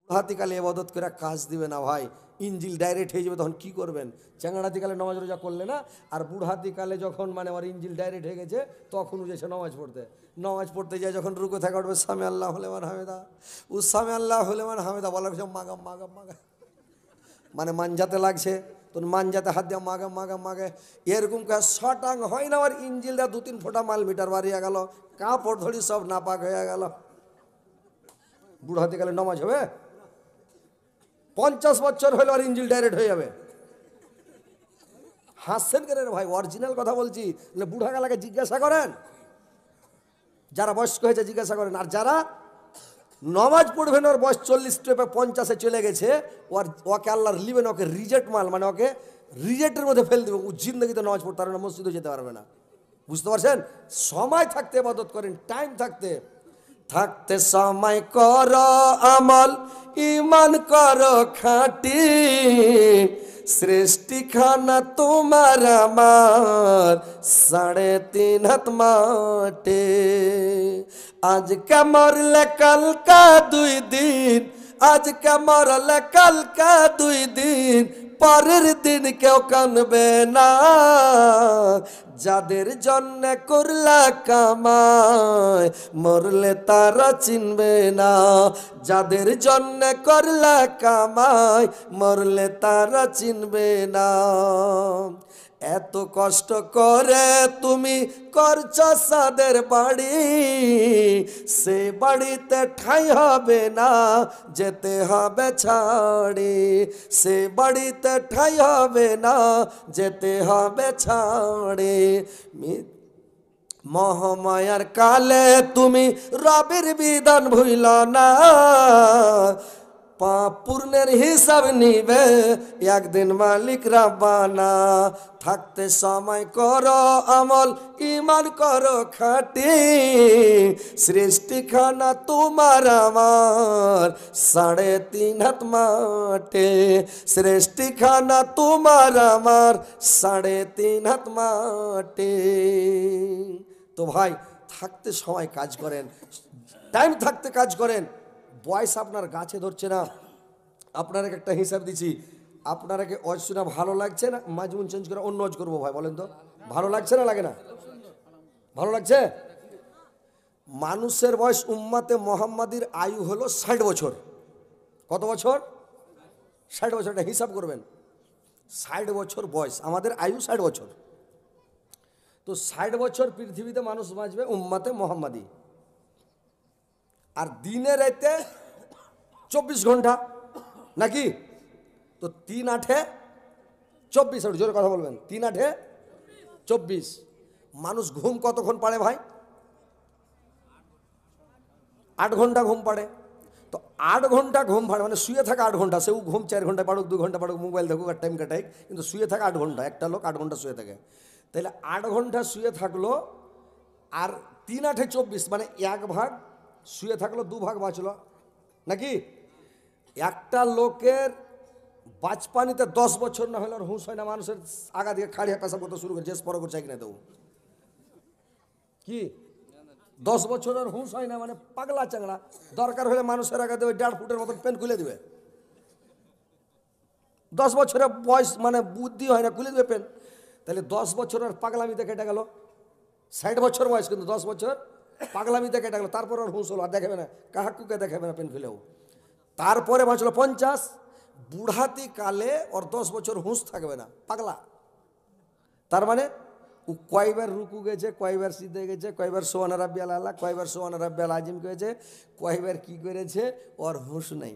বুড়াতিকালে এবাদত করে কাজ দিবে না ভাই, ইঞ্জিল ডাইরেক্ট হয়ে যাবে, তখন কি করবেন? চ্যাংড়াতিকালে নামাজ রোজা করলে না, আর বুড়াতিকালে যখন মানে আমার ইঞ্জিল ডাইরেক্ট হয়ে গেছে তখন উঠেছে নামাজ পড়তে যায়, যখন রুকু থাকা উঠবে সামে আল্লাহ হলেমান হামেদা, ও সামে আল্লাহ হলেমান হামেদা বলার পিছনে মাগাম মাগাম মাগা, মানে মানজাতে লাগছে, তো মানজাতে হাত দিয়ে মাগাম মাগাম মাগে, এরকম কাজ শটাং হয় না, আর ইঞ্জিলটা 2-3 ফোঁটা মাল মিটার বাড়িয়ে গেল, কাপড় ধরি সব নাপাক হয়ে গেল। বুড়াতিকালে নামাজ হবে? 50 বছর হলে আর ইঞ্জিল ডাইরেক্ট হয়ে যাবে। হাসছেন কেন ভাই? অরিজিনাল কথা বলছি। বুড়া গালাকে জিজ্ঞাসা করেন, যারা বয়স্ক হয়েছে জিজ্ঞাসা করেন, আর যারা নমাজ পড়বেন ওর বয়স 40 টপে 50-এ চলে গেছে, ওকে আল্লাহর লিবেন, ওকে রিজেক্ট মাল, মানে ওকে রিজেক্টের মধ্যে ফেল দিবে, ও জিন্দগিতে নামাজ পড়তে পারবে না, মসজিদে যেতে পারবে না। বুঝতে পারছেন? সময় থাকতে ইবাদত করেন, টাইম থাকতে থাকতে সময় করো আমল, ইমান করো খাঁটি, সৃষ্টিখানা তোমার আমার 3.5 হাত মাটি। আজকে মরলে কালকা 2 দিন, আজকে মরলে কালকা 2 দিন, পরের দিন কেউ কানবে না। যাদের জন্য করলা কামাই, মরলে তারা চিনবে না। যাদের জন্য করলা কামাই, মরলে তারা চিনবে না। এত কষ্ট করে তুমি করছো সাদের বাড়ি, সে বাড়িতে ঠাঁই হবে না, যেতে হবে ছাড়ি। সে বাড়িতে ঠাঁই হবে না, যেতে হবে ছাড়ি। মহামায়ার কালে তুমি রবের বিধান ভুইল না, পাপ পূর্ণের হিসাব নিবে একদিন মালিক রাব্বানা। থাকতে সময় করো আমল, ইমান করো খাঁটি, সৃষ্টিখানা তোমার আমার 3.5 হাত মাটি। সৃষ্টিখানা তোমার আমার 3.5 হাত মাটি। তো ভাই থাকতে সময় কাজ করেন, টাইম থাকতে কাজ করেন। বয়স আপনার গাছে ধরছে না। আপনার একটা হিসাব দিচ্ছি, আপনারাকে অজ শোনা ভালো লাগছে না? মাজমুন চেঞ্জ করে অন্য অজ করবো ভাই, বলেন তো ভালো লাগছে না লাগে না? ভালো লাগছে? মানুষের বয়স উম্মাতে মোহাম্মদীর আয়ু হলো 60 বছর। কত বছর? 60 বছর। এটা হিসাব করবেন, 60 বছর বয়স, আমাদের আয়ু 60 বছর। তো 60 বছর পৃথিবীতে মানুষ বাঁচবে উম্মাতে মোহাম্মদী। আর দিনে রাতে 24 ঘন্টা নাকি? তো 3-8 24, জোরে কথা বলবেন, 3-8 24। মানুষ ঘুম কতক্ষণ পারে ভাই? 8 ঘন্টা ঘুম পাড়ে। তো 8 ঘন্টা ঘুম পাড়ে মানে শুয়ে থাকা 8 ঘন্টা, সেও ঘুম 4 ঘন্টা পাড়ুক, 2 ঘন্টা পাড়ুক, মোবাইল দেখুক আর টাইম কাটাই, কিন্তু শুয়ে থাকা 8 ঘন্টা। একটা লোক 8 ঘন্টা শুয়ে থাকে, তাহলে 8 ঘন্টা শুয়ে থাকলো, আর 3-8 24 মানে 1 ভাগ শুয়ে থাকলো, 2 ভাগ বাঁচলো নাকি? একটা লোকের বাঁচপানিতে 10 বছর না হলে আর হুঁশ হয় না। মানুষের আগা দিকে খাড়িয়ে পেশাব করতে শুরু করে, যে স্পর করছে কিনা দেবো কি 10 বছর আর হুঁশ হয় না, মানে পাগলা চাংড়া। দরকার হলে মানুষের আগে দেবে 1.5 ফুটের মতন পেন খুলে দিবে। 10 বছরের বয়স মানে বুদ্ধি হয় না, খুলে দেবে পেন। তাহলে 10 বছর আর পাগলামিতে কেটে গেল। 60 বছর বয়স, কিন্তু 10 বছর পাগলামিতে কেটে গেল। তারপর আর হুঁশ হলো, আর দেখাবে না, কাহাকুকে দেখাবে না পেন খুলেও। তারপরে বাঁচলো 50। বুড়াতি কালে ওর 10 বছর হুঁশ থাকবে না, পাগলা। তার মানে ও কয়বার রুকু গেছে, কয়বার সিদ্ধে গেছে, কয়বার সোহানা রাব্বিয়াল আলা, কয়বার সোহানা রাব্বিয়াল আজিম করেছে, কয়বার কি করেছে, ওর হুঁশ নেই।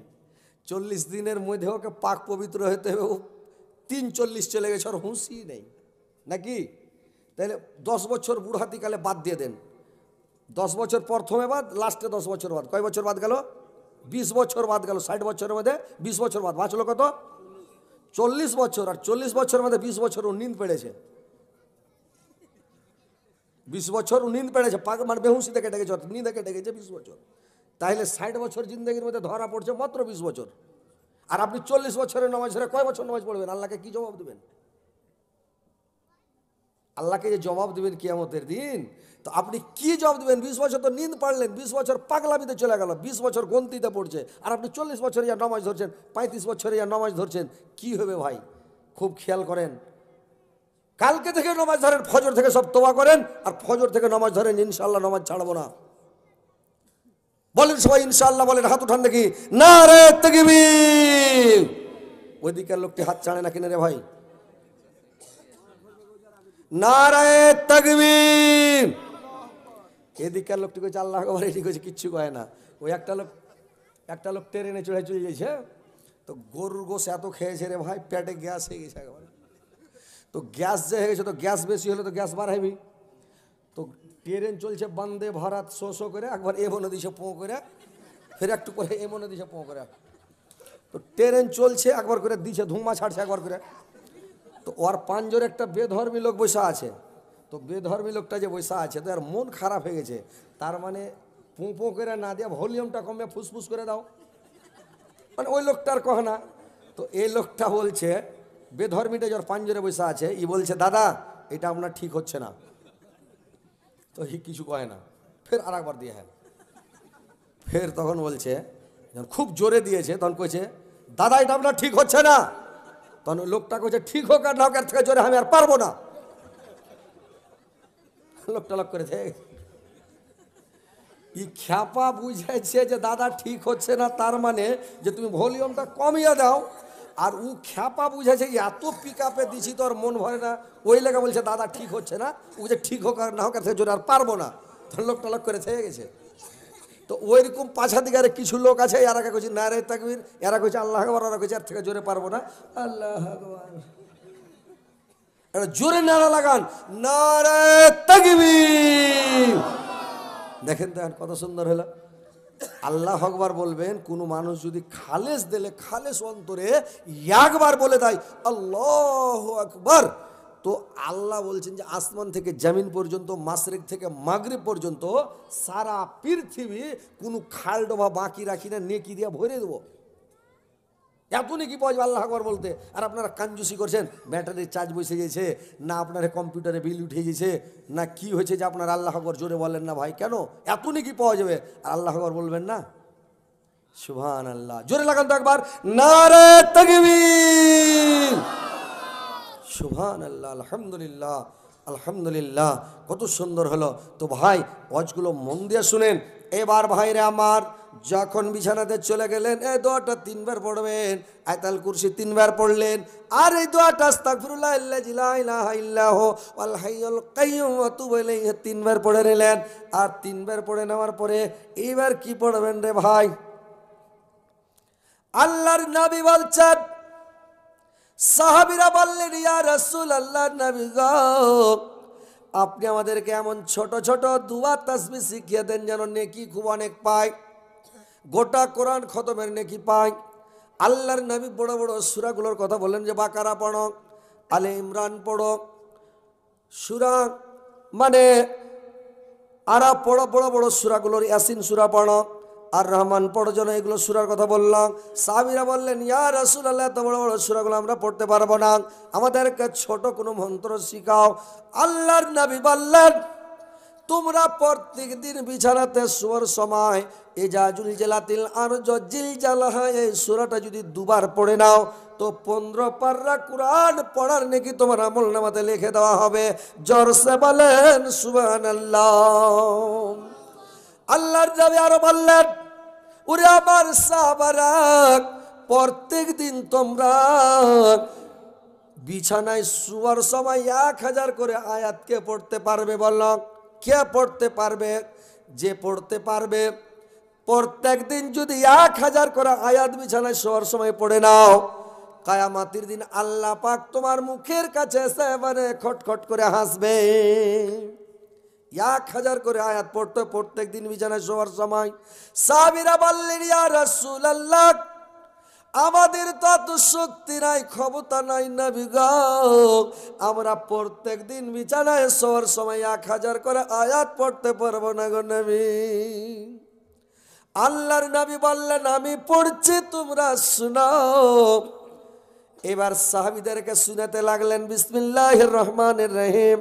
40 দিনের মধ্যে ওকে পাক পবিত্র হতে হবে, ও 3-40 চলে গেছে, ওর হুঁশই নেই নাকি? তাহলে 10 বছর বুড়াতিকালে বাদ দিয়ে দেন। 10 বছর প্রথমে বাদ, লাস্টে 10 বছর বাদ। কয় বছর বাদ গেল? 20 বছর বাদ গেল। 60 বছরের মধ্যে 20 বছর বাদ, বাঁচলো কত? 40 বছর। আর 40 বছরের মধ্যে 20 বছর ও নিন্দ পেড়েছে। 20 বছর ও নিন্দ পেড়েছে, মানে বেহুশিতে কেটে গেছে, নিন্দে কেটে গেছে 20 বছর। তাহলে 60 বছর জিন্দগির মধ্যে ধরা পড়ছে মাত্র 20 বছর। আর আপনি 40 বছরের নামাজ ছেড়ে কয় বছর নামাজ পড়বেন? আল্লাহকে কি জবাব দেবেন? আল্লাহকে যে জবাব দেবেন কিয়ামতের দিন, তো আপনি কি জবাব দেবেন? 20 বছর তো নিন্দ পারলেন, 20 বছর পাগলামিতে চলে গেল, 20 বছর গন্তিতে পড়ছে, আর আপনি 40 বছরে যা নামাজ ধরছেন, 35 বছরে যা নামাজ ধরছেন, কি হবে ভাই? খুব খেয়াল করেন, কালকে থেকে নামাজ ধরেন, ফজর থেকে সব তোবা করেন, আর ফজর থেকে নামাজ ধরেন, ইনশাআল্লাহ নামাজ ছাড়বো না। বলেন সবাই ইনশাআল্লাহ, বলেন, হাত উঠান দেখি, নারে তাকবীর। ওইদিকের লোকটি হাত ছাড়ে না কিনা রে ভাই? নারে তাকবীর। এদিকের লোকটি কইছে আল্লাহু আকবার, এটি কইছে কিচ্ছু কয় না। ওই একটা লোক ট্রেনে চলে গেছে, তো গরুর গোশ এত খেয়েছে রে ভাই, পেটে গ্যাস হয়ে গেছে একেবারে। তো গ্যাস যে হয়ে গেছে, তো গ্যাস বেশি হলে তো গ্যাস বাড়াইবি। তো ট্রেন চলছে বন্দে ভারত, শো করে, একবার এ মনে দিছে পোঁ করে, ফের একটু করে এ মনে দিছে পোঁ করে। তো ট্রেন চলছে, একবার করে দিছে, ধুমা ছাড়ছে একবার করে। তো ওর পাঁচজোর একটা বেধর্মী লোক বসা আছে। তো বেধর্মী লোকটা যে বসা আছে, তো এর মন খারাপ হয়ে গেছে। তার মানে পোঁ পোঁ করে না দিয়ে ভলিউমটা কমে ফুসফুস করে দাও, মানে ওই লোকটার কহ না। তো এই লোকটা বলছে, বেধর্মীটা যার পাঁচজোরে বসা আছে, ই বলছে, দাদা এটা আপনার ঠিক হচ্ছে না। তো হি কিছু কয় না, ফের আর একবার দিয়ে হ্যাঁ, ফের তখন বলছে, যখন খুব জোরে দিয়েছে তখন কইছে, দাদা এটা আপনার ঠিক হচ্ছে না। তখন লোকটা কইছে, ঠিক হোক আর না হোক, এর থেকে জোরে আমি আর পারবো না। লোকটা লক করেছে, ই খ্যাপা বুঝাইছে যে দাদা ঠিক হচ্ছে না, তার মানে যে তুমি ভলিউমটা কমিয়ে দাও। আর ও খ্যাপা বুঝাইছে এত পিক আপে দিছি তোর মন ভরে না, ওই লেগে বলছে দাদা ঠিক হচ্ছে না। ও যে ঠিক হোক আর না হোক, এর থেকে জোরে আর পারবো না। তখন লোকটা লক করে থেকে গেছে। তো ওইরকম পাছা দিকে আরে কিছু লোক আছে, এরা কইছে নারে তাকবীর, এরা কইছে আল্লাহু আকবার, এরা কইছে এর থেকে জোরে পারবো না, আল্লাহু আকবার। এটা জোরে নারা লাগান, নারে তাকবীর। দেখেন তো কত সুন্দর হলো। আল্লাহু আকবার বলবেন, কোনো মানুষ যদি খালেস দিলে, খালেস অন্তরে একবার বলে দেয় আল্লাহু আকবার, তো আল্লাহ বলছেন যে আসমান থেকে জমিন পর্যন্ত, মাশরিক থেকে মাগরিব পর্যন্ত সারা পৃথিবী কোনো খাল ডোবা বাকি রাখি না, নেকি দিয়ে ভরে দেবো। এত নাকি পাওয়া যাবে আল্লাহু আকবার বলতে। আর আপনারা কাঞ্জুসি করছেন, ব্যাটারির চার্জ বসে গেছে, না আপনার কম্পিউটারে বিল উঠে গেছে, না কি হয়েছে যে আপনার আল্লাহু আকবার জোরে বলেন না ভাই? কেন এত নাকি পাওয়া যাবে আর আল্লাহু আকবার বলবেন না? সুবহানাল্লাহ, জোরে লাগান তো একবার, নারে তাকবীর। সুবহানাল্লাহ, আলহামদুলিল্লাহ, আলহামদুলিল্লাহ। কত সুন্দর হলো। তো ভাই ওয়াজগুলো মন দিয়ে শুনেন। এবার ভাইরে আমার, যখন বিছানাতে চলে গেলেন, এই দোয়াটা 3 বার পড়বেন। আয়াতুল কুরসি 3 বার পড়লেন, আর এই দোয়াটা আস্তাগফিরুল্লাহ আল্লাযী লা ইলাহা ইল্লাহু ওয়াল হাইয়ুল কাইয়্যুম ওয়া তুবু ইলাইহি 3 বার পড়ে নিলেন। আর 3 বার পড়ে নেওয়ার পরে এইবার কি পড়বেন রে ভাই? আল্লাহর নবী বলছেন, সাহাবীরা বললেন, ইয়া রাসূলুল্লাহ, নবী গো, আপনি আমাদেরকে এমন ছোট ছোট দুয়া তাসবিহ শিখিয়ে দেন যেন নেকি খুব অনেক পাই, গোটা কোরআন খতমের নেকি পাই। আল্লাহর নবী বড় বড় সূরাগুলোর কথা বললেন, যে বাকারা পড়ো, আলে ইমরান পড়ো, সূরা মানে আরা পড়ো, বড় বড় সূরাগুলোর ইয়াসিন সূরা পড়ো, আর রহমান পড়ো, যেন এগুলো সূরার কথা বললাম। সাহাবীরা বললেন, ইয়া রাসূলুল্লাহ, এত বড় বড় সূরাগুলো আমরা পড়তে পারবো না, আমাদেরকে ছোট কোনো মন্ত্র শিখাও। আল্লাহর নবী বললেন, তোমরা প্রত্যেক দিন বিছানাতে শোয়ার সময় ইজাজুল জালাতিল আরজ জিলজালাহা এই সূরাটা যদি 2 বার পড়ে নাও, তো 15 পারা কুরআন পড়ার নাকি তোমার আমলনামাতে লিখে দেওয়া হবে। জোরসে বলেন সুবহানাল্লাহ। আল্লাহর নবী আরো বললেন, ওরে আমার সাহাবারা, প্রত্যেক দিন তোমরা বিছানায় শোয়ার সময় 1000 করে আয়াত কে পড়তে পারবে? বললাম, কে পড়তে পারবে? যে পড়তে পারবে, প্রত্যেক দিন যদি 1000 করে আয়াত বিছানায় শোয়ার সময় পড়ে নাও, কিয়ামতের দিন আল্লাহ পাক তোমার মুখের কাছে এসে এবারে খটখট করে হাসবে। 1000 করে আয়াত পড়তে প্রত্যেক দিন বিছানায় শোয়ার সময়। সাহাবীরা বললেন, ইয়া রাসূলুল্লাহ, আমাদের তো এত শক্তি নাই, ক্ষমতা নাই নবী গো, আমরা প্রত্যেক দিন বিছানায় শোয়ার সময় 1000 করে আয়াত পড়তে পারবো না গো নবী। আল্লাহর নবী বললেন, আমি পড়ছি, তোমরা শোনাও। এবার সাহাবীদেরকে শোনাতে লাগলেন, বিসমিল্লাহির রহমানির রহিম,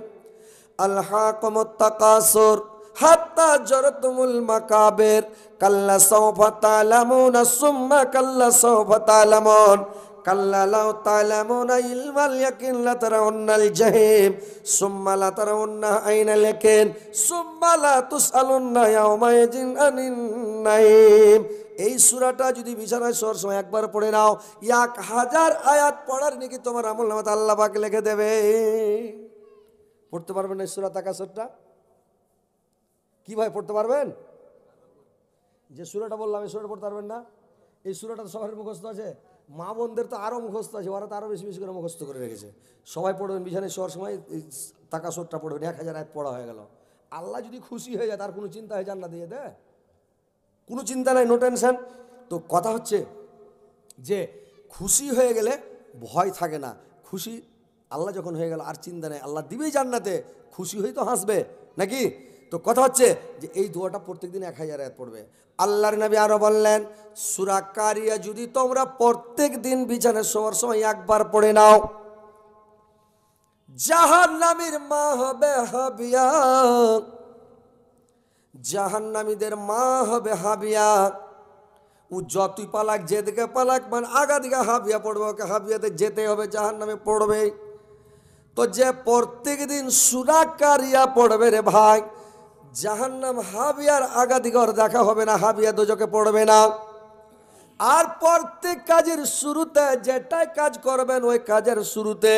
আলহাকুমুত তাকাসুর হাত্তা জরতুমুল মাকাবির কাল্লা সাওফা তা'লামুনা সুম্মা কাল্লা সাওফা তা'লামুন কাল্লা লাউ তা'লামুনা ইলমাল ইয়াকিন লাতারাউন্নাল জাহিম সুম্মা লাতারাউন্নাহা আইনাল ইয়াকিন সুম্মা লা তুসআলুন্না ইয়াওমাইযিন আনিন নাঈম। এই সূরাটা যদি বিছানায় শোয়ার সময় একবার পড়ে নাও, 1000 আয়াত পড়ার নাকি তোমার আমলনামাতে আল্লাহ পাক লিখে দেবে। পড়তে পারবেন এই সূরা তাকাসুরটা? কি ভাই পড়তে পারবেন? যে সূরাটা বললাম এই সূরাটা পড়তে পারবেন না? এই সূরাটা তো সবার মুখস্থ আছে, মা বোনদের তো আরও মুখস্থ আছে, ওরা তো আরও বেশি বেশি করে মুখস্থ করে রেখেছে। সবাই পড়বেন বিছানায় শোয়ার সময় এই তাকাসুরটা পড়বেন, 1000 আয়াত পড়া হয়ে গেল। আল্লাহ যদি খুশি হয়ে যায় তার কোনো চিন্তা হয়ে জান্নাত দিয়ে দেয়? কোনো চিন্তা নাই, নো টেনশন। তো কথা হচ্ছে যে খুশি হয়ে গেলে ভয় থাকে না, খুশি আল্লাহ যখন হয়ে গেল আর চিন্তা নেই, আল্লাহ দিবেই জান্নাতে, খুশি হয়ে তো হাসবে নাকি? তো কথা হচ্ছে যে এই দোয়াটা প্রত্যেক দিন 1000 আয়াত পড়বে। আল্লাহর নবী আরো বললেন, সূরা কারিয়া যদি তোমরা প্রত্যেক দিন বিছানায় শোয়ার সময় একবার পড়ে নাও, জাহান্নামীর মা হবে হাবিয়া, জাহান্নামীদের মা হবে হাবিয়া। ও যতই পালাক, যেদিকে পালাক, মানে আগা দিকে হাবিয়া পড়বে, ওকে হাবিয়াতে যেতে হবে, জাহান্নামে পড়বে। তো যে প্রত্যেক দিন সূরা কারিয়া পড়বে রে ভাই, জাহান্নাম হাবিয়ার আগা দিকে ওর দেখা হবে না, হাবিয়া দোজকে পড়বে না। আর প্রত্যেক কাজের শুরুতে যেটাই কাজ করবেন ওই কাজের শুরুতে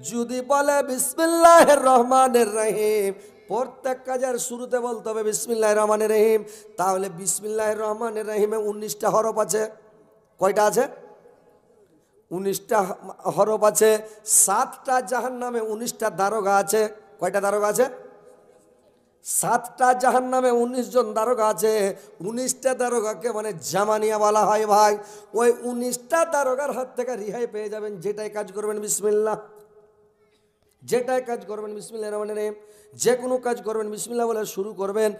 যদি বলে বিসমিল্লাহির রহমানির রহিম, প্রত্যেক কাজের শুরুতে বলতে হবে বিসমিল্লাহির রহমানির রহিম। তাহলে বিসমিল্লাহির রহমানির রহিমে 19টা হরফ আছে। কয়টা আছে? 19টা হরফ আছে। 7টা জাহান্নামে 19টা দারোগা আছে। কয়টা দারোগা আছে? 7টা জাহান্নামে 19 জন দারোগা আছে। 19টা দারোগাকে মানে জামানিয়া বলা হয় ভাই। ওই 19টা দারোগার হাত থেকে রিহাই পেয়ে যাবেন যেটাই কাজ করবেন বিসমিল্লাহ, যেটাই কাজ করবেন বিসমিল্লাহির রহমানির রহিম, যে কোনো কাজ করবেন বিসমিল্লাহ বলে শুরু করবেন।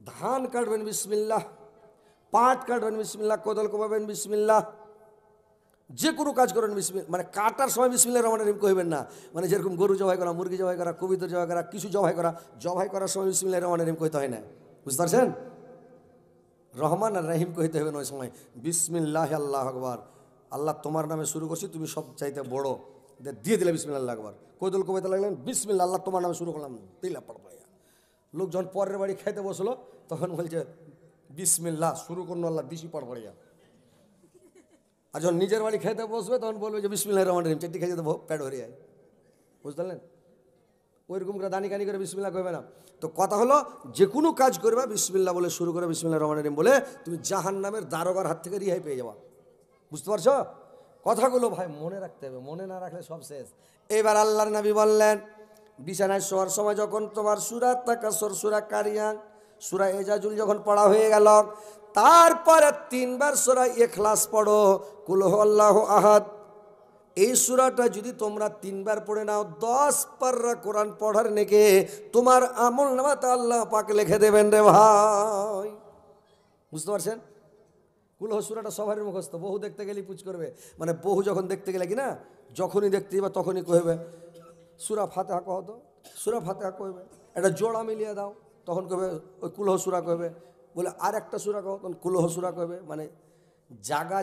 ধান কাটবেন বিসমিল্লাহ, পাট কাটবেন বিসমিল্লাহ, কোদাল কোপাবেন বিসমিল্লাহ, যে কোনো কাজ করেন বিসমিল্লাহ, মানে কাটার সময় বিসমিল্লাহির রহমানির রহিম কইবেন না। মানে যেরকম গরু জবাই করা, মুরগি জবাই করা, কবিতর জবাই করা, কিছু জবাই করার সময় বিসমিল্লাহির রহমানির রহিম কইতে হয় না, বুঝতে পারছেন? রহমান আর রহিম কইতে হবে ওই সময়। বিসমিল্লাহ আল্লাহু আকবার, আল্লাহ তোমার নামে শুরু করছি, তুমি সব চাইতে বড়, দিয়ে দিলে বিসমিল্লাহ আল্লাহু আকবার। কোদাল কোপাইতে লাগলেন, বিসমিল্লাহ আল্লাহ তোমার নামে শুরু করলাম, দিলা পড় ভাইয়া। লোক যখন পরের বাড়ি খাইতে বসলো তখন বলছে বিসমিল্লাহ শুরু করলো, আল্লাহ দিশি পড় পড়িয়া। আর যখন নিজের বাড়ি খেতে বসবে তখন বলবে যে বিসমিল্লাহির রহমানির রহিম, চারটি খেয়ে যেতে পেট ভরে যায়, বুঝতে পারলেন? ওইরকম করে দানি কানি করে বিসমিল্লাহ কইবে না। তো কথা হলো যে কোনো কাজ করবে বিসমিল্লাহ বলে শুরু করে, বিসমিল্লাহির রহমানির রহিম বলে, তুমি জাহান্নামের দারোগার হাত থেকে রিহাই পেয়ে যাবা। বুঝতে পারছো? কথাগুলো ভাই মনে রাখতে হবে, মনে না রাখলে সব শেষ। এবার আল্লাহর নবী বললেন, বিছানায় শোয়ার সময় যখন তোমার সূরা তাকাসুর, সূরা কারিয়া, সূরা এজাজুল যখন পড়া হয়ে গেল, তারপরে 3 বার সূরা ইখলাস পড়ো, কুল হুয়াল্লাহু আহাদ। এই সূরাটা যদি তোমরা 3 বার পড়ে নাও, 10 পারা কোরআন পড়ার নেকি তোমার আমলনামাতে আল্লাহ পাক লিখে দেবেন রে ভাই। বুঝতে পারছেন? কুল হু সূরাটা সবার মুখস্থ, বহু দেখতে গেলেই পুচ করবে, মানে বহু যখন দেখতে গেলে কি না, যখনই দেখতে যাবে তখনই কইবে সূরা ফাতিহা কহ তো, সূরা ফাতিহা কইবে, একটা জোড়া মিলিয়ে দাও, তখন কইবে ওই কুল হু সূরা কইবে, বলে আর একটা সূরা কহ, তখন কুল হু সূরা কইবে। মানে জায়গা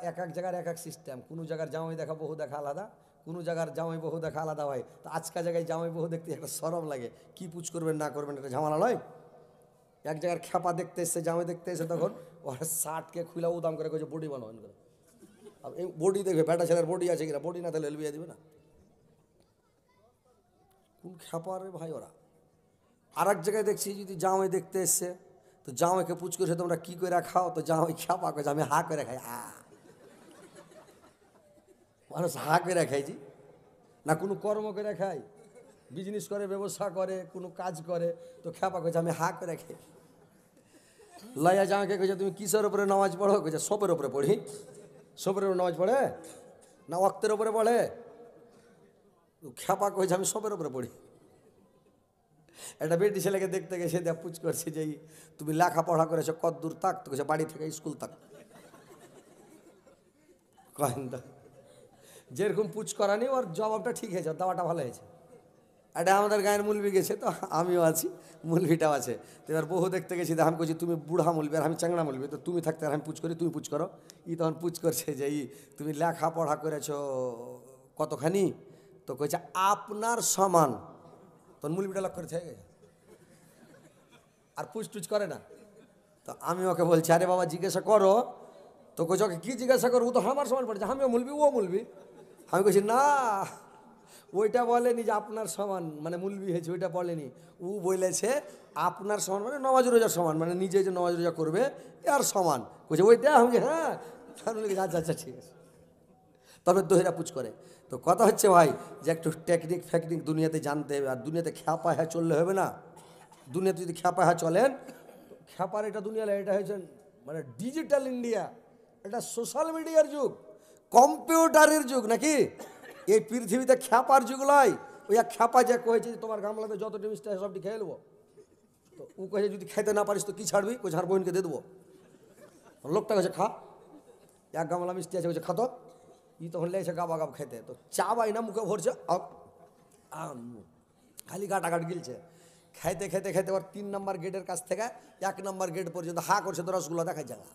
এক এক জায়গার এক এক সিস্টেম। কোনো জায়গার জামাই দেখা বহু দেখা আলাদা, কোনো জায়গার জামাই বহু দেখা আলাদা হয়। তো আজকাল জায়গায় জামাই বহু দেখতে একটা শরম লাগে, কি পুচ করবেন না করবেন এটা ঝামেলা নয়। এক জায়গার খেপা দেখতে এসছে, জামাই দেখতে এসে, তখন ওর শার্টকে খুলে উদাম করে কইছে বডি বানাবেন করে। এই বডি দেখবে, বেটা ছেলের বডি আছে কিনা, বডি না তাহলে এলবিয়া দিবে না। কোন খেপা রে ভাই ওরা। আর এক জায়গায় দেখছি যদি জামাই দেখতে এসছে, তো জামাইকে পুচ করেছে তোমরা কি করে খাও, তো জামাই খেপা করেছে আমি হা করে খাই। মানুষ হা করে খাইছি না, কোনো কর্ম করে খাই, বিজনেস করে, ব্যবসা করে, কোনো কাজ করে, তো খেপা করেছে আমি হা করে খাই। লয়া জামাইকে কইছে তুমি কিসের উপরে নামাজ পড়ো, কইছে সবের উপরে পড়ি। সবের উপরে নামাজ পড়ে না ওয়াক্তের উপরে পড়ে? খেপা কইছে আমি সবের উপরে পড়ি। একটা বেটি ছেলেকে দেখতে গেছে, দেখ পুচ করছে যে তুমি লেখাপড়া করেছো কত দূর তাক, তো কইছে বাড়ি থেকে স্কুল তাক। কহেন তো যেরকম পুচ করানি ওর জবাবটা ঠিক হয়েছে, দাওয়াটা ভালো হয়েছে। এটা আমাদের গায়ের মুলবি গেছে, তো আমিও আছি, মুলবিটাও আছে। তো এবার বহু দেখতে গেছি, আমি করছি তুমি বুড়া মুলবি আর আমি চ্যাংড়া মুলবি, তো তুমি থাকতে আর আমি পুজ করি, তুমি পুজ করো। তখন পুজ করছে যে তুমি লেখাপড়া করেছো কতখানি? তো কইছে আপনার সমান। তখন মুলবিটা লক্ষ্য করে থেকে গেছে, আর পুজ টুজ করে না। তো আমি ওকে বলছি আরে বাবা জিজ্ঞাসা করো। তো কইছে ওকে কী জিজ্ঞাসা করো, ও তো আমার সমান পড়েছে, আমিও মুলবি ও মুলবি। আমি কইছি না, ওইটা বলেনি যে আপনার সমান মানে মুলবি হয়েছে, ওইটা বলেনি। ও বলেছে আপনার সমান মানে নমাজ রোজার সমান, মানে নিজে যে নমাজ রোজা করবে আর সমান। কইছে ওইটা? আমি হ্যাঁ। আচ্ছা আচ্ছা ঠিক আছে। তবে দোহেরা পুজ করে। তো কথা হচ্ছে ভাই যে একটু টেকনিক ফেকনিক দুনিয়াতে জানতে হবে, আর দুনিয়াতে খ্যাপা হ্যাঁ চললে হবে না। দুনিয়াতে যদি খ্যাপা হ্যাঁ চলেন, খ্যাপার এটা দুনিয়া, এটা হয়েছে মানে ডিজিটাল ইন্ডিয়া, এটা সোশ্যাল মিডিয়ার যুগ, কম্পিউটারের যুগ নাকি। এই পৃথিবীতে খ্যাপার যুগ নয়। ওই এক খ্যাপা যে কয়েছে তোমার গামলাতে যতটি মিষ্টি হয় সবটি খেয়ে নেবো। তো ও কয়েছে যদি খেতে না পারিস তো কী ছাড়বি? কই ঝাড় বোনকে দিয়ে দেবো। লোকটা কয়েছে খা, এক গামলা মিষ্টি আছে, কইছে খাতো। তখন লেগেছে গাবা গাব খেতে, তো চাবাই না মুখে ভরছে, খালি গাটাগাট গিলছে। খাইতে খেতে খেতে ওর 3 নম্বর গেটের কাছ থেকে 1 নম্বর গেট পর্যন্ত হা করছে, তো রসগুলো দেখায় জায়গা।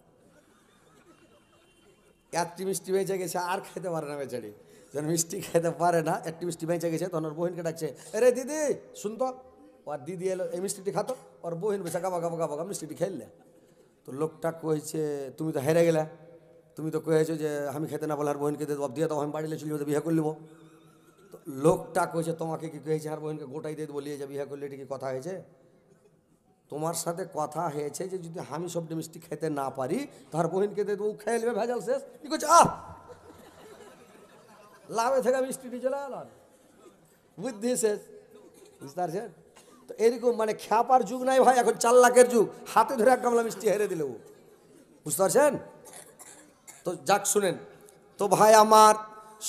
একটি মিষ্টি বেঁচে গেছে, আর খেতে পারে না বেচারি। যখন মিষ্টি খেতে পারে না, একটি মিষ্টি বেঁচে গেছে, তখন ওর বোনকে ডাকছে, আরে দিদি শুনতো। ওর দিদি এলো, এই মিষ্টিটি খাতো। ওর বোন বেছে গাবা গাবা গাবা মিষ্টিটি খেললে। তো লোকটা কয়েছে তুমি তো হেরে গেলে, তুমি তো কয়েছো যে আমি খেতে না বলে আর বোনকে দিয়ে দাও, আমি বাড়িলে চলে যাবো, বিয়ে করে নেবো। তো লোকটা কয়েছে তোমাকে কি কয়েছে আর বোনকে গোটাই দিয়ে দেবো, নিয়ে যাবো বিয়ে করলে, এটা কি কথা হয়েছে? তোমার সাথে কথা হয়েছে যে যদি আমি সবটি মিষ্টি খেতে না পারি তার বোনকে দিয়ে দেবো, খেয়ে নেবে, ভেজাল শেষ। কি করছে লাভে থেকে মিষ্টিটি চলে গেল, বুদ্ধি শেষ। বুঝতে পারছেন? তো এরকম মানে খ্যাপার যুগ নাই ভাই, এখন 4 লাখের যুগ। হাতে ধরে 1 গামলা মিষ্টি হেরে দিল। বুঝতে পারছেন? তো যাক শুনেন তো ভাই আমার,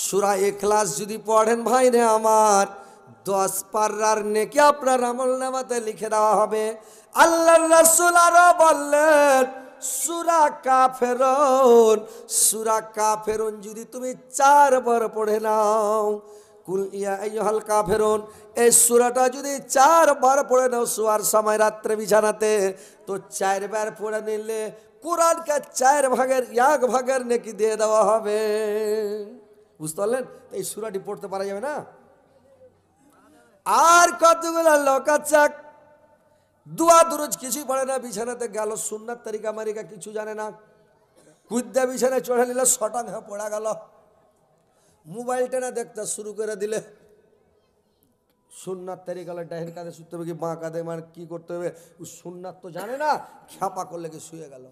সূরা ইখলাস যদি পড়েন ভাই রে আমার, 10 পারার নেকি আপনার আমলনামাতে লিখে দেওয়া হবে। আল্লাহর রাসূল আরো বললেন সূরা কাফেরুন যদি তুমি 4 বার পড়ে নাও, কুল ইয়া আইয়ুহাল কাফেরুন, এই সূরাটা যদি 4 বার পড়ে নাও শোয়ার সময় রাত্রে বিছানাতে, তো 4 বার পড়ে নিলে কোরআনকে 4 ভাগের 1 ভাগের নেকি দিয়ে দেওয়া হবে। বুঝতে পারলেন? এই সূরাটি পড়তে পারা যাবে না। আর কতগুলো লোক আছে দোয়া দুরুজ কিছুই পড়ে না, বিছানাতে গেল সুন্নাত তরিকা মারিকা কিছু জানে না, কুদ্দা বিছানায় চড়ে নিলে শটাং হয়ে পড়া গেল, মোবাইলটা না দেখতে শুরু করে দিলে, সুন্নাত তরিকা ডাইন কাঁধে শুতে হবে কি বাঁ কাঁধে, মানে কী করতে হবে সুন্নাত তো জানে না, খ্যাপা করলে কি শুয়ে গেল।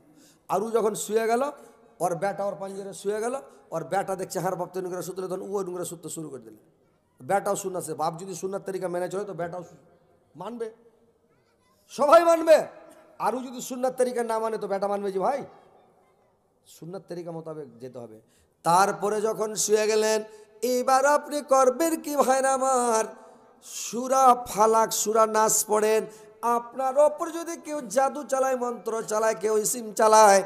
আর ও যখন শুয়ে গেল, ওর বেটা ওর পাঞ্জরে শুয়ে গেল, ওর বেটা দেখছে হার বাপ তৈরি করে শুতলে, তখন ও নুঙ্গরে শুতে শুরু করে দিলে। বেটাও সুন্নাত, বাপ যদি সুন্নাত তরিকা মেনে চলে তো বেটাও মানবে, সবাই মানবে। আরও যদি সুন্নাত তরিকা না মানে তো বেটা মানবে যে ভাই সুন্নাত তরিকা মোতাবেক যেতে হবে। তারপরে যখন শুয়ে গেলেন, এবার আপনি করবেন কি ভাইরা আমার, সূরা ফালাক সূরা নাস পড়েন। আপনার ওপর যদি কেউ জাদু চালায়, মন্ত্র চালায়, কেউ ইসিম চালায়,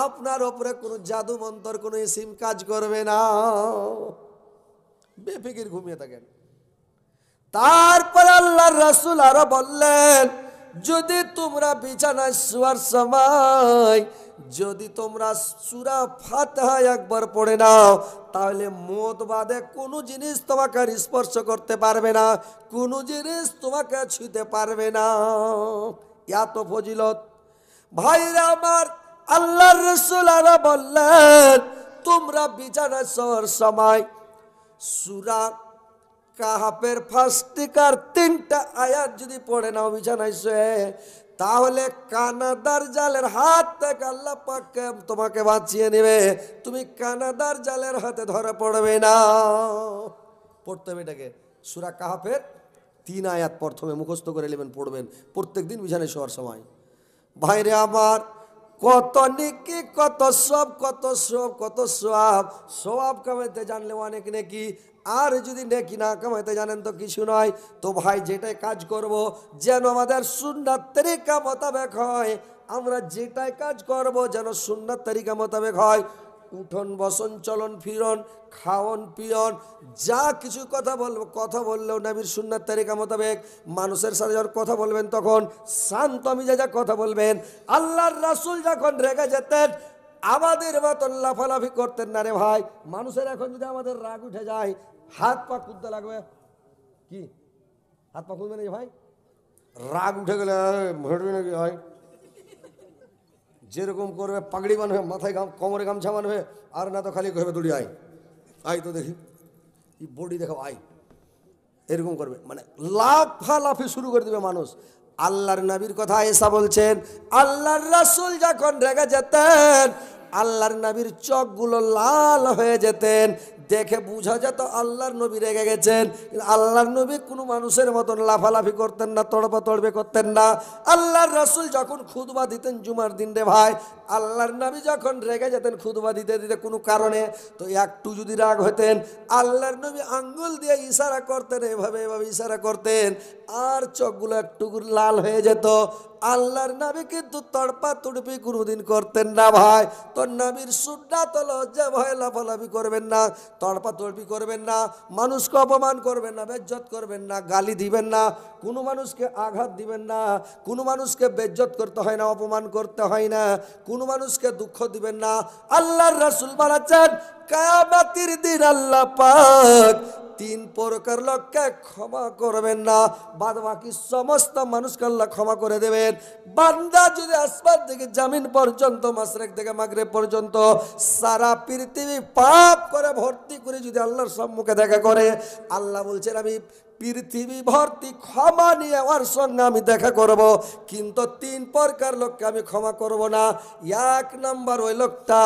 আপনার ওপরে কোনো জাদু মন্ত্র কোনো ইসিম কাজ করবে না, বেফিকির ঘুমিয়ে থাকেন। তারপর আল্লাহর রাসূল আরো বললেন যদি তোমরা বিছানায় শোয়ার সময় যদি তোমরা সূরা ফাতিহা একবার পড়ে নাও, তাহলে মওত বাদে কোনো জিনিস তোমাকে স্পর্শ করতে পারবে না, কোনো জিনিস তোমাকে ছুঁতে পারবে না। এত ফজিলত ভাইরা আমার। আল্লাহর রাসূল আরো বললেন তোমরা বিছানায় শোয়ার সময় সূরা কাহাফের ফার্স্টিকার 3টা আয়াত যদি পড়ে নাও বিছানায় শুয়ে, তাহলে কানাদার জালের হাত থেকে আল্লাহ পাক তোমাকে বাঁচিয়ে নেবে, তুমি কানাদার জালের হাতে ধরা পড়বে না। পড়তে হবে এটাকে, সূরা কাহাফের 3 আয়াত প্রথমে মুখস্থ করে নেবেন, পড়বেন প্রত্যেক দিন বিছানায় শোয়ার সময়। ভাইরে আমার কত নেকি, কত সব, কত সব, কত সওয়াব। সওয়াব কামাইতে জানলে অনেক নেকি, আর যদি নেকি না কামাইতে জানেন তো কিছু নয়। তো ভাই যেটাই কাজ করব যেন আমাদের সুন্নাত তরিকা মোতাবেক হয়, আমরা যেটাই কাজ করব যেন সুন্নাত তরিকা মোতাবেক হয়। উঠন বসন চলন ফিরন খাওয়ন পিয়ন যা কিছু কথা বললেও নবীর সুন্নাত তরিকা মোতাবেক মানুষের সাথে যখন কথা বলবেন তখন শান্ত মিজাজে কথা বলবেন। আল্লাহর রাসূল যখন রেগে যেতেন আমাদের মতন লাফালাফি করতেন না রে ভাই। মানুষের এখন যদি আমাদের রাগ উঠে যায় হাত পা কুদতে লাগবে। কি হাত পা কুদবে নাকি ভাই? রাগ উঠে গেলে ভেটবে নাকি ভাই? যেরকম করবে পাগড়ি বানবে, মাথায় কোমরে গামছা বানবে, আর না তো খালি করবে দড়ি আয় তো দেখি এই বডি দেখো আয়, এরকম করবে, মানে লাফালাফি শুরু করে দেবে মানুষ। আল্লাহর নবীর কথা এসা বলছেন, আল্লাহর রাসূল যখন রেগে যেতেন আল্লাহর নবীর চোখগুলো লাল হয়ে যেতেন, দেখে বোঝা যেত আল্লাহর নবী রেগে গেছেন। আল্লাহর নবী কোনো মানুষের মতন লাফালাফি করতেন না, তড়পা তড়বে করতেন না। আল্লাহর রাসূল যখন খুতবা দিতেন জুমার দিন রে ভাই, আল্লাহর নবী যখন রেগে যেতেন খুতবা দিতে দিতে কোনো কারণে, তো একটু যদি রাগ হতেন আল্লাহর নবী আঙ্গুল দিয়ে ইশারা করতেন, এভাবে এভাবে ইশারা করতেন, আর চোখগুলো একটু লাল হয়ে যেত। আল্লাহর নবী কিন্তু তড়পা তড়পি কোনোদিন করতেন না ভাই। তো নবীর সুন্নাত হলো লজ্জা ভয় লাফালাফি করবেন না, তড়পা তড়পি করবেন না, মানুষকে অপমান করবেন না, বেজ্জত করবেন না, গালি দিবেন না, কোনো মানুষকে আঘাত দিবেন না, কোনো মানুষকে বেজ্জত করতে হয় না, অপমান করতে হয় না, কোনো মানুষকে দুঃখ দিবেন না। আল্লাহর রাসূল বলেছেন কিয়ামতের দিন আল্লাহ পাক তিন প্রকার লোককে ক্ষমা করবেন না, বাদ বাকি সমস্ত মানুষকে আল্লাহ ক্ষমা করে দেবেন। বান্দা যদি আসমান থেকে জমিন পর্যন্ত, মাশরিক থেকে মাগরিব পর্যন্ত সারা পৃথিবী পাপ করে ভর্তি করে যদি আল্লাহর সম্মুখে দেখা করে, আল্লাহ বলছেন আমি পৃথিবী ভর্তি ক্ষমা নিয়ে ওর সঙ্গে আমি দেখা করব, কিন্তু তিন প্রকার লোককে আমি ক্ষমা করব না। এক নাম্বার ওই লোকটা,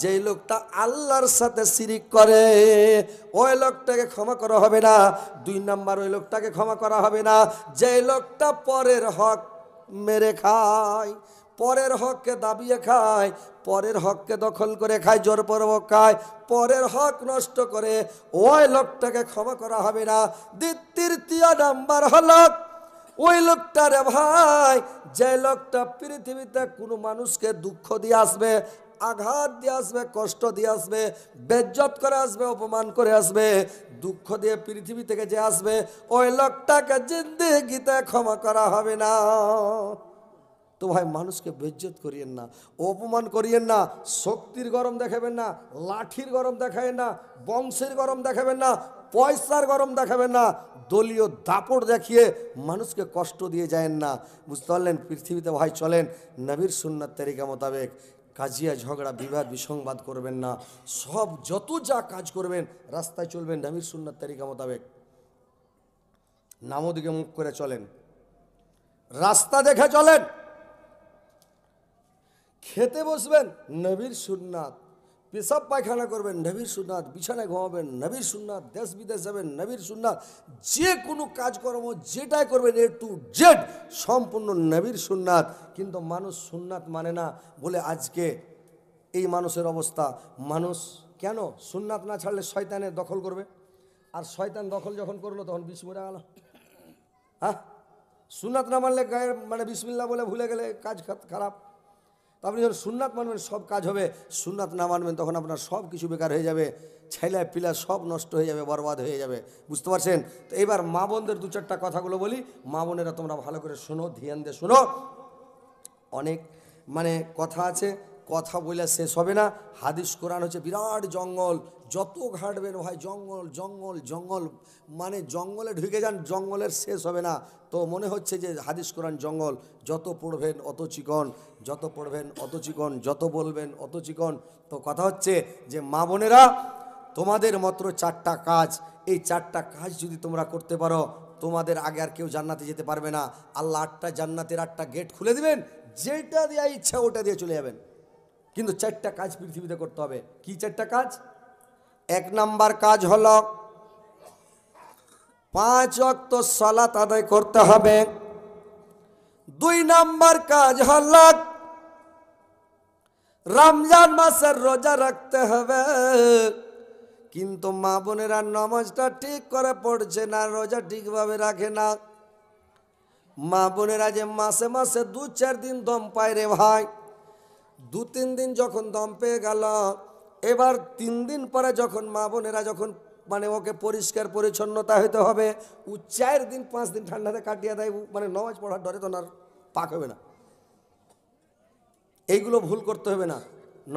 যেই লোকটা আল্লাহর সাথে শিরিক করে, ওই লোকটাকে ক্ষমা করা হবে না। দুই নাম্বার ওই লোকটাকে ক্ষমা করা হবে না যেই লোকটা পরের হক মেরে খায়, পরের হককে দাবিয়ে খায়, পরের হককে দখল করে খায়, জোরপূর্বক খায়, পরের হক নষ্ট করে, ওই লোকটাকে ক্ষমা করা হবে না। তৃতীয় নাম্বার হলো ওই লোকটারে ভাই, যে লোকটা পৃথিবীতে কোনো মানুষকে দুঃখ দিয়ে আসবে, আঘাত দিয়ে আসবে, কষ্ট দিয়ে আসবে, বেজ্জত করে আসবে, অপমান করে আসবে, দুঃখ দিয়ে পৃথিবী থেকে যে আসবে, ওই লোকটাকে জিন্দেগিতে ক্ষমা করা হবে না। তো ভাই মানুষকে বেজ্জত করিয়েন না, অপমান করিয়েন না, শক্তির গরম দেখাবেন না, লাঠির গরম দেখাবেন না, বংশের গরম দেখাবেন না, পয়সার গরম দেখাবেন না, দলীয় দাপট দেখিয়ে মানুষকে কষ্ট দিয়ে যায়েন না। বুঝতে পারলেন? পৃথিবীতে ভাই চলেন নবীর সুন্নাত তরিকা মোতাবেক, কাজিয়া ঝগড়া বিবাদ বিসংবাদ করবেন না, সব যত যা কাজ করবেন রাস্তায় চলবেন নবীর সুন্নাত তরিকা মোতাবেক, নামও দিকে মুখ করে চলেন, রাস্তা দেখে চলেন, খেতে বসবেন নবীর সুন্নাত, পেশাব পায়খানা করবেন নবীর সুন্নাত, বিছানায় ঘুমাবেন নবীর সুন্নাত, দেশ বিদেশ যাবেন নবীর সুন্নাত, যে কোনো কাজকর্ম যেটাই করবেন এ টু জেড সম্পূর্ণ নবীর সুন্নাত। কিন্তু মানুষ সুন্নাত মানে না বলে আজকে এই মানুষের অবস্থা। মানুষ কেন সুন্নাত না ছাড়লে শয়তানের দখল করবে, আর শয়তান দখল যখন করলো তখন বিষ মরে গেল। হ্যাঁ, সুন্নাত না মানলে গায়ের মানে বিসমিল্লাহ বলে ভুলে গেলে কাজ খারাপ। তো আপনি যখন সুন্নাত মানবেন সব কাজ হবে, সুন্নাত না মানবেন তখন আপনার সব কিছু বেকার হয়ে যাবে, ছেলে পিলা সব নষ্ট হয়ে যাবে, বরবাদ হয়ে যাবে। বুঝতে পারছেন? তো এবার মা বোনদের দু চারটা কথাগুলো বলি, মা বোনেরা তোমরা ভালো করে শোনো, ধ্যান দিয়ে শোনো। অনেক মানে কথা আছে, কথা বলে শেষ হবে না। হাদিস কোরআন হচ্ছে বিরাট জঙ্গল, যত ঘাটবেন ভাই জঙ্গল জঙ্গল জঙ্গল, মানে জঙ্গলে ঢুকে যান, জঙ্গলের শেষ হবে না। তো মনে হচ্ছে যে হাদিস কোরআন জঙ্গল, যত পড়বেন অত চিকন, যত পড়বেন অত চিকন, যত বলবেন অত চিকন। তো কথা হচ্ছে যে মা বোনেরা, তোমাদের মাত্র চারটা কাজ, এই চারটা কাজ যদি তোমরা করতে পারো তোমাদের আগে আর কেউ জান্নাতে যেতে পারবে না। আল্লাহ আটটা জান্নাতের আটটা গেট খুলে দিবেন, যেটা দেওয়া ইচ্ছা ওটা দিয়ে চলে যাবেন। কিন্তু চারটা কাজ পৃথিবীতে করতে হবে। কি চারটা কাজ? এক নাম্বার কাজ হলো 5 ওয়াক্ত সালাত আদায় করতে হবে। 2 নাম্বার কাজ হলো রমজান মাসের রোজা রাখতে হবে। কিন্তু মা বোনেরা নামাজটা ঠিক করে পড়ছে না, রোজা ঠিকভাবে রাখে না। মা বোনেরা যে মাসে মাসে 2-4 দিন দম পায় রে ভাই, 2-3 দিন যখন দম পেয়ে গেল এবার 3 দিন পরে যখন মা বোনেরা যখন মানে ওকে পরিষ্কার পরিচ্ছন্নতা হইতে হবে, ও 4 দিন 5 দিন ঠান্ডাতে কাটিয়ে দেয়, মানে নামাজ পড়ার ডরে তো আর পাক হবে না। এইগুলো ভুল করতে হবে না,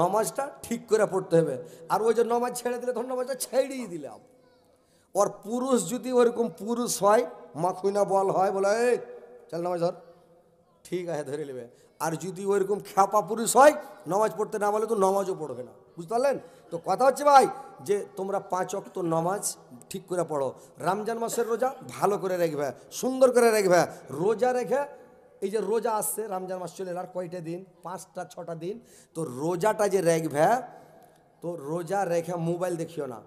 নমাজটা ঠিক করে পড়তে হবে। আর ওই যে নমাজ ছেড়ে দিলে তখন নমাজটা ছেড়েই দিলাম। ওর পুরুষ যদি ওরকম পুরুষ হয়, মাখুইনা বল হয়, বলে এই চল নামাজ ধর, ঠিক আছে ধরে নেবে। আর যদি ওইরকম খ্যাপা পুরুষ হয়, নামাজ পড়তে না বলে তো নামাজও পড়বে না, বুঝতে পারলেন? তো কথা হচ্ছে ভাই যে তোমরা 5 ওয়াক্ত নামাজ ঠিক করে পড়ো। রমজান মাসের রোজা ভালো করে রাখবে, সুন্দর করে রাখবে। রোজা রেখে এই যে রোজা আসছে, রমজান মাস চলে আর কয়টা দিন, 5টা 6টা দিন। তো রোজাটা যে রাখবে, তো রোজা রেখে মোবাইল দেখিও না,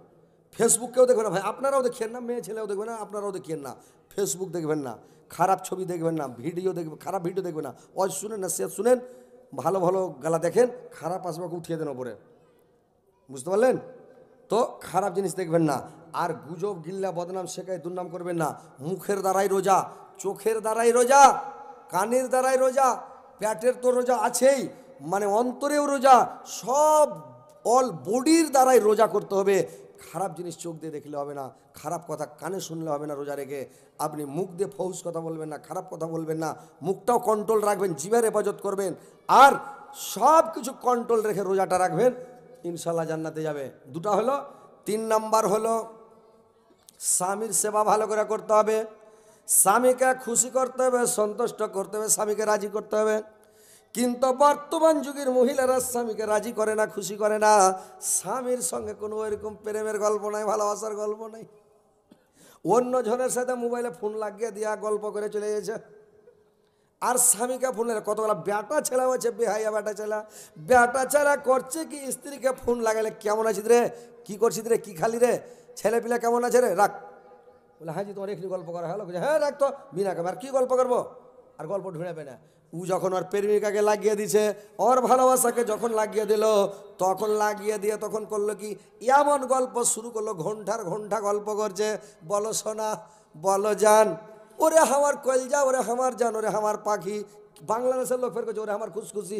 ফেসবুককেও দেখবেন না ভাই, আপনারাও দেখেন না, মেয়ে ছেলেও দেখবেন না, আপনারাও দেখেন না। ফেসবুক দেখবেন না, খারাপ ছবি দেখবেন না, ভিডিও দেখবেন, খারাপ ভিডিও দেখবেন না। ওই শুনেন না, সে শুনেন, ভালো ভালো গালা দেখেন, খারাপ আসবাকে উঠিয়ে দেন ওপরে, বুঝতে পারলেন? তো খারাপ জিনিস দেখবেন না। আর গুজব গিল্লা বদনাম শেখায় দুর্নাম করবেন না। মুখের দ্বারাই রোজা, চোখের দ্বারাই রোজা, কানের দ্বারাই রোজা, পেটের তো রোজা আছেই, মানে অন্তরেও রোজা, সব অল বডির দ্বারাই রোজা করতে হবে। খারাপ জিনিস চোখ দিয়ে দেখলে হবে না, খারাপ কথা কানে শুনলে হবে না। রোজা রেখে আপনি মুখ দিয়ে ফৌজ কথা বলবেন না, খারাপ কথা বলবেন না, মুখটাও কন্ট্রোল রাখবেন, জিভের হেফাজত করবেন, আর সব কিছু কন্ট্রোল রেখে রোজাটা রাখবেন, ইনশাল্লাহ জান্নাতে যাবে। দুটা হলো। 3 নাম্বার হলো স্বামীর সেবা ভালো করে করতে হবে, স্বামীকে খুশি করতে হবে, সন্তুষ্ট করতে হবে, স্বামীকে রাজি করতে হবে। কিন্তু বর্তমান যুগের মহিলারা স্বামীকে রাজি করে না, খুশি করে না। স্বামীর সঙ্গে কোনো এরকম প্রেমের গল্প নাই, ভালোবাসার গল্প নাই, অন্য জনের সাথে মোবাইলে ফোন লাগিয়ে দিয়া গল্প করে চলে গেছে। আর স্বামীকে ফোন লাগে, কতগুলা বেটা ছেলে আছে, বেহাইয়া বেটা ছেলে করছে কি, স্ত্রীকে ফোন লাগালে কেমন আছিস রে, কি করছিস রে, কি খালি রে, ছেলে পিলা কেমন আছে রে, রাখ। বলে হ্যাঁ জি তোমার এখানে গল্প করা হলো, হ্যাঁ রাখ তো, বিনা কামে আর কি গল্প করবো, আর গল্প ঢুঁড়াবে না। ও যখন ওর প্রেমিকাকে লাগিয়ে দিছে, ওর ভালোবাসাকে যখন লাগিয়ে দিল, তখন লাগিয়ে দিয়ে তখন করলো কি, এমন গল্প শুরু করলো, ঘন্টার ঘন্টা গল্প করছে। বলো সোনা, বলো জান, ওরে আমার কলজা, ওরে আমার জান, ওরে আমার পাখি। বাংলাদেশের লোক ফের করছে ওরে আমার খুশখুশি।